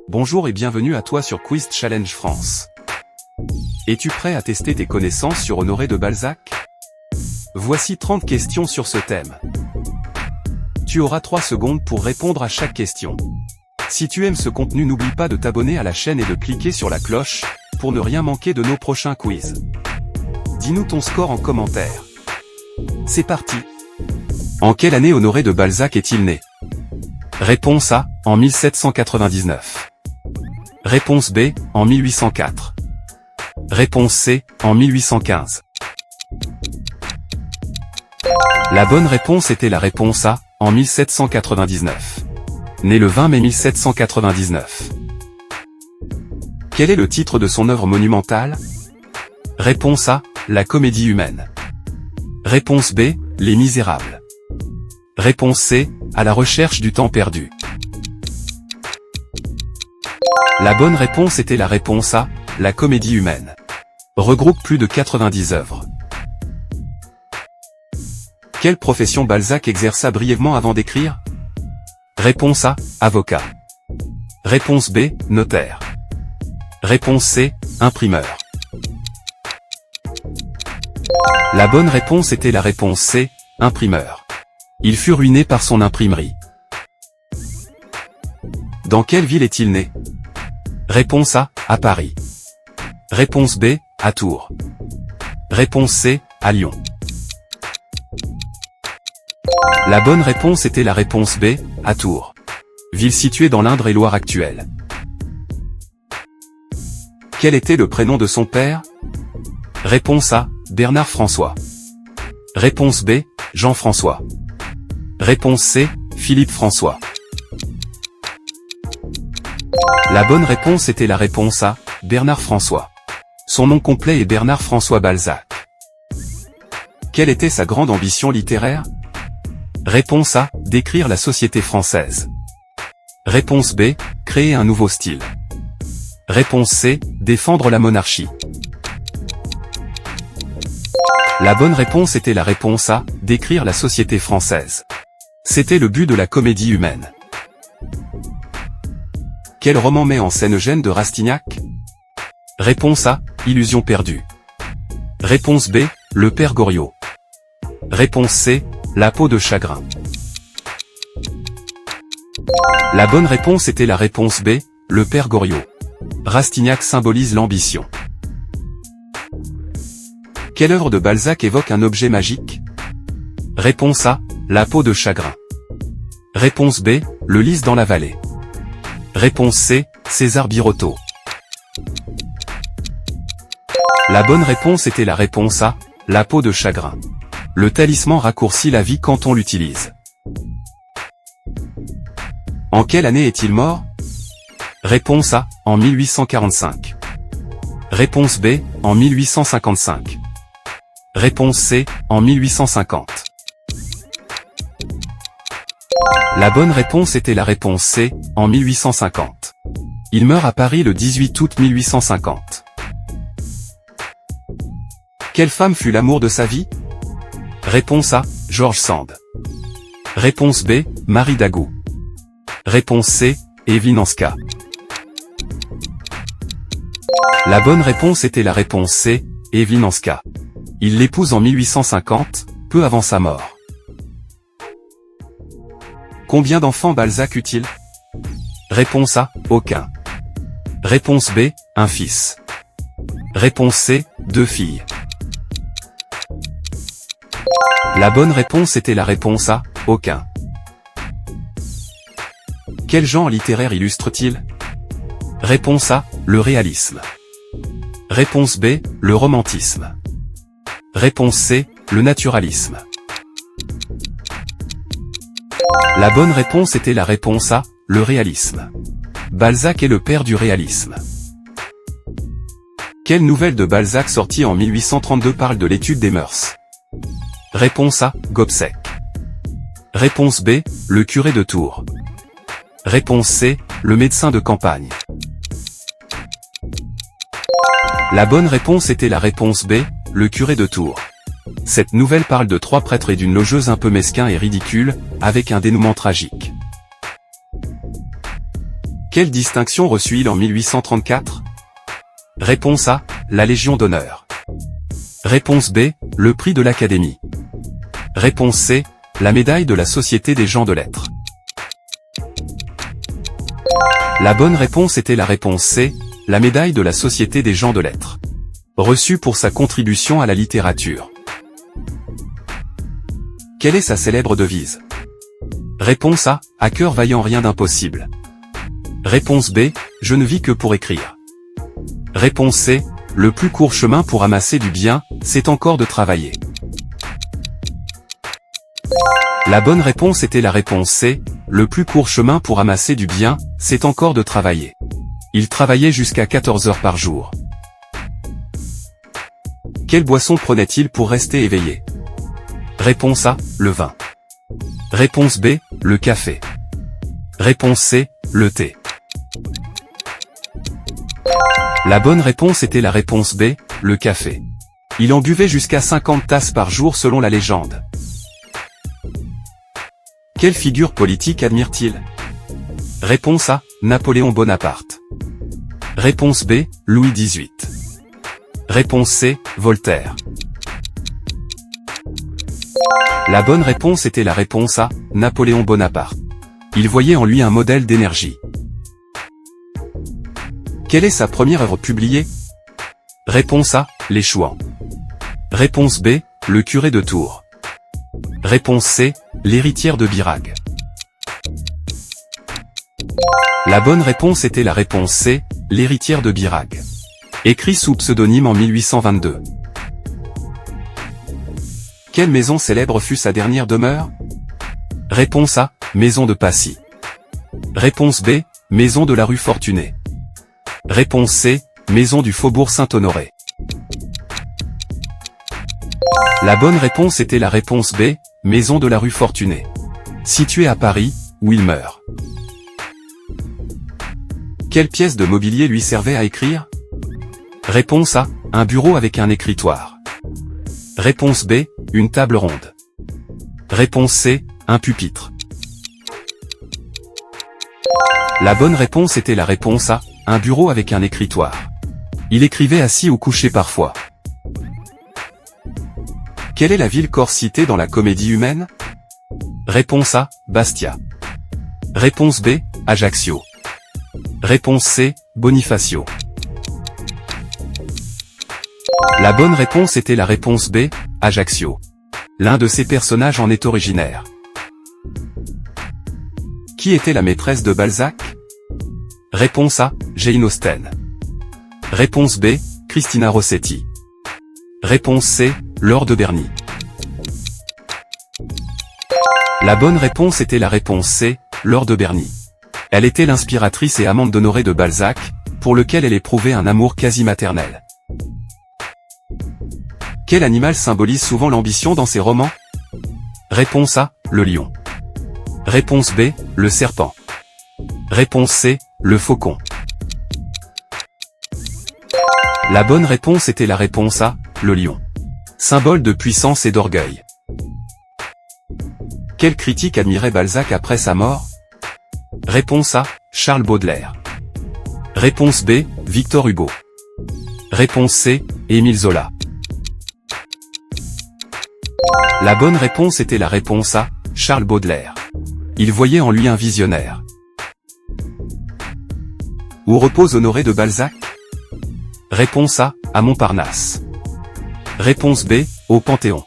Bonjour et bienvenue à toi sur Quiz Challenge France. Es-tu prêt à tester tes connaissances sur Honoré de Balzac? Voici 30 questions sur ce thème. Tu auras 3 secondes pour répondre à chaque question. Si tu aimes ce contenu, n'oublie pas de t'abonner à la chaîne et de cliquer sur la cloche, pour ne rien manquer de nos prochains quiz. Dis-nous ton score en commentaire. C'est parti. En quelle année Honoré de Balzac est-il né? Réponse A, en 1799. Réponse B, en 1804. Réponse C, en 1815. La bonne réponse était la réponse A, en 1799. Né le 20 mai 1799. Quel est le titre de son œuvre monumentale? Réponse A, La Comédie humaine. Réponse B, Les Misérables. Réponse C, À la recherche du temps perdu. La bonne réponse était la réponse A, La Comédie humaine. Regroupe plus de 90 œuvres. Quelle profession Balzac exerça brièvement avant d'écrire? Réponse A, avocat. Réponse B, notaire. Réponse C, imprimeur. La bonne réponse était la réponse C, imprimeur. Il fut ruiné par son imprimerie. Dans quelle ville est-il né? Réponse A, à Paris. Réponse B, à Tours. Réponse C, à Lyon. La bonne réponse était la réponse B, à Tours. Ville située dans l'Indre-et-Loire actuelle. Quel était le prénom de son père? Réponse A, Bernard François. Réponse B, Jean-François. Réponse C, Philippe François. La bonne réponse était la réponse A, Bernard François. Son nom complet est Bernard François Balzac. Quelle était sa grande ambition littéraire? Réponse A, décrire la société française. Réponse B, créer un nouveau style. Réponse C, défendre la monarchie. La bonne réponse était la réponse A, décrire la société française. C'était le but de La Comédie humaine. Quel roman met en scène Eugène de Rastignac? Réponse A, Illusion perdue. Réponse B, Le Père Goriot. Réponse C, La peau de chagrin. La bonne réponse était la réponse B, Le Père Goriot. Rastignac symbolise l'ambition. Quelle œuvre de Balzac évoque un objet magique? Réponse A, La peau de chagrin. Réponse B, Le lys dans la vallée. Réponse C, César Birotteau. La bonne réponse était la réponse A, La peau de chagrin. Le talisman raccourcit la vie quand on l'utilise. En quelle année est-il mort? Réponse A, en 1845. Réponse B, en 1855. Réponse C, en 1850. La bonne réponse était la réponse C, en 1850. Il meurt à Paris le 18 août 1850. Quelle femme fut l'amour de sa vie? Réponse A, George Sand. Réponse B, Marie Dagout. Réponse C, Evelyne Anska. La bonne réponse était la réponse C, Evelyne Anska. Il l'épouse en 1850, peu avant sa mort. Combien d'enfants Balzac eut-il? Réponse A, aucun. Réponse B, un fils. Réponse C, 2 filles. La bonne réponse était la réponse A, aucun. Quel genre littéraire illustre-t-il? Réponse A, le réalisme. Réponse B, le romantisme. Réponse C, le naturalisme. La bonne réponse était la réponse A, le réalisme. Balzac est le père du réalisme. Quelle nouvelle de Balzac sortie en 1832 parle de l'étude des mœurs? Réponse A, Gobseck. Réponse B, Le curé de Tours. Réponse C, Le médecin de campagne. La bonne réponse était la réponse B, Le curé de Tours. Cette nouvelle parle de 3 prêtres et d'une logeuse un peu mesquin et ridicule, avec un dénouement tragique. Quelle distinction reçut-il en 1834? Réponse A, la Légion d'honneur. Réponse B, le prix de l'Académie. Réponse C, la médaille de la Société des gens de lettres. La bonne réponse était la réponse C, la médaille de la Société des gens de lettres. Reçue pour sa contribution à la littérature. Quelle est sa célèbre devise? Réponse A, à cœur vaillant rien d'impossible. Réponse B, je ne vis que pour écrire. Réponse C, le plus court chemin pour amasser du bien, c'est encore de travailler. La bonne réponse était la réponse C, le plus court chemin pour amasser du bien, c'est encore de travailler. Il travaillait jusqu'à 14 heures par jour. Quelle boisson prenait-il pour rester éveillé? Réponse A, le vin. Réponse B, le café. Réponse C, le thé. La bonne réponse était la réponse B, le café. Il en buvait jusqu'à 50 tasses par jour selon la légende. Quelle figure politique admire-t-il? Réponse A, Napoléon Bonaparte. Réponse B, Louis XVIII. Réponse C, Voltaire. La bonne réponse était la réponse A, Napoléon Bonaparte. Il voyait en lui un modèle d'énergie. Quelle est sa première œuvre publiée? Réponse A, Les Chouans. Réponse B, Le curé de Tours. Réponse C, L'héritière de Birague. La bonne réponse était la réponse C, L'héritière de Birague. Écrit sous pseudonyme en 1822. Quelle maison célèbre fut sa dernière demeure? Réponse A, Maison de Passy. Réponse B, Maison de la rue Fortuné. Réponse C, Maison du Faubourg Saint-Honoré. La bonne réponse était la réponse B, Maison de la rue Fortuné. Située à Paris, où il meurt. Quelle pièce de mobilier lui servait à écrire? Réponse A, un bureau avec un écritoire. Réponse B, une table ronde. Réponse C, un pupitre. La bonne réponse était la réponse A, un bureau avec un écritoire. Il écrivait assis ou couché parfois. Quelle est la ville corse citée dans la comédie humaine? Réponse A, Bastia. Réponse B, Ajaccio. Réponse C, Bonifacio. La bonne réponse était la réponse B, Ajaccio. L'un de ces personnages en est originaire. Qui était la maîtresse de Balzac? Réponse A, Jane Austen. Réponse B, Christina Rossetti. Réponse C, Laure de Berny. La bonne réponse était la réponse C, Laure de Berny. Elle était l'inspiratrice et amante d'Honoré de Balzac, pour lequel elle éprouvait un amour quasi maternel. Quel animal symbolise souvent l'ambition dans ses romans? Réponse A, le lion. Réponse B, le serpent. Réponse C, le faucon. La bonne réponse était la réponse A, le lion. Symbole de puissance et d'orgueil. Quel critique admirait Balzac après sa mort? Réponse A, Charles Baudelaire. Réponse B, Victor Hugo. Réponse C, Émile Zola. La bonne réponse était la réponse A, Charles Baudelaire. Il voyait en lui un visionnaire. Où repose Honoré de Balzac? Réponse A, à Montparnasse. Réponse B, au Panthéon.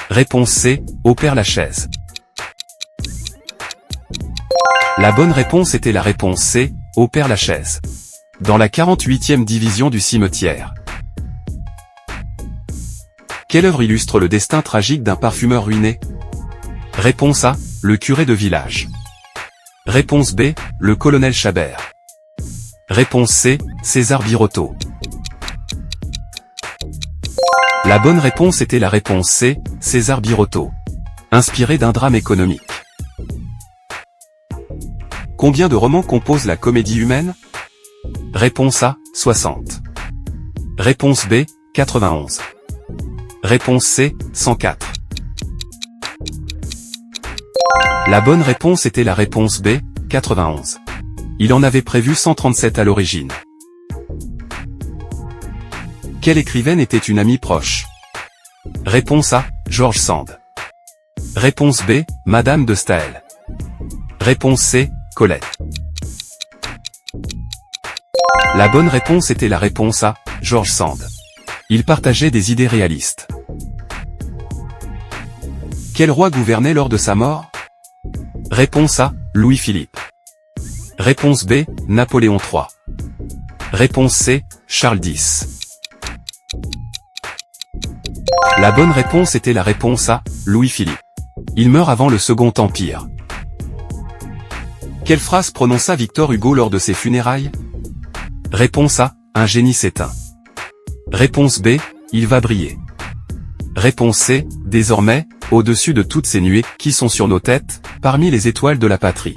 Réponse C, au Père-Lachaise. La bonne réponse était la réponse C, au Père-Lachaise. Dans la 48e division du cimetière. Quelle œuvre illustre le destin tragique d'un parfumeur ruiné? Réponse A, le curé de village. Réponse B, le colonel Chabert. Réponse C, César Birotteau. La bonne réponse était la réponse C, César Birotteau. Inspiré d'un drame économique. Combien de romans compose la comédie humaine? Réponse A, 60. Réponse B, 91. Réponse C, 104. La bonne réponse était la réponse B, 91. Il en avait prévu 137 à l'origine. Quelle écrivaine était une amie proche? Réponse A, George Sand. Réponse B, Madame de Staël. Réponse C, Colette. La bonne réponse était la réponse A, George Sand. Il partageait des idées réalistes. Quel roi gouvernait lors de sa mort? Réponse A, Louis-Philippe. Réponse B, Napoléon III. Réponse C, Charles X. La bonne réponse était la réponse A, Louis-Philippe. Il meurt avant le Second Empire. Quelle phrase prononça Victor Hugo lors de ses funérailles? Réponse A, un génie s'éteint. Réponse B, il va briller. Réponse C, désormais, au-dessus de toutes ces nuées, qui sont sur nos têtes, parmi les étoiles de la patrie.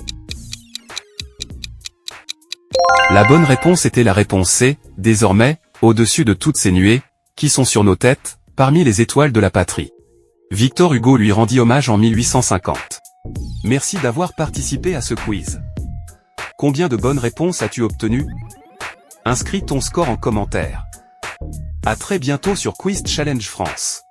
La bonne réponse était la réponse C, désormais, au-dessus de toutes ces nuées, qui sont sur nos têtes, parmi les étoiles de la patrie. Victor Hugo lui rendit hommage en 1850. Merci d'avoir participé à ce quiz. Combien de bonnes réponses as-tu obtenues? Inscris ton score en commentaire. À très bientôt sur Quiz Challenge France.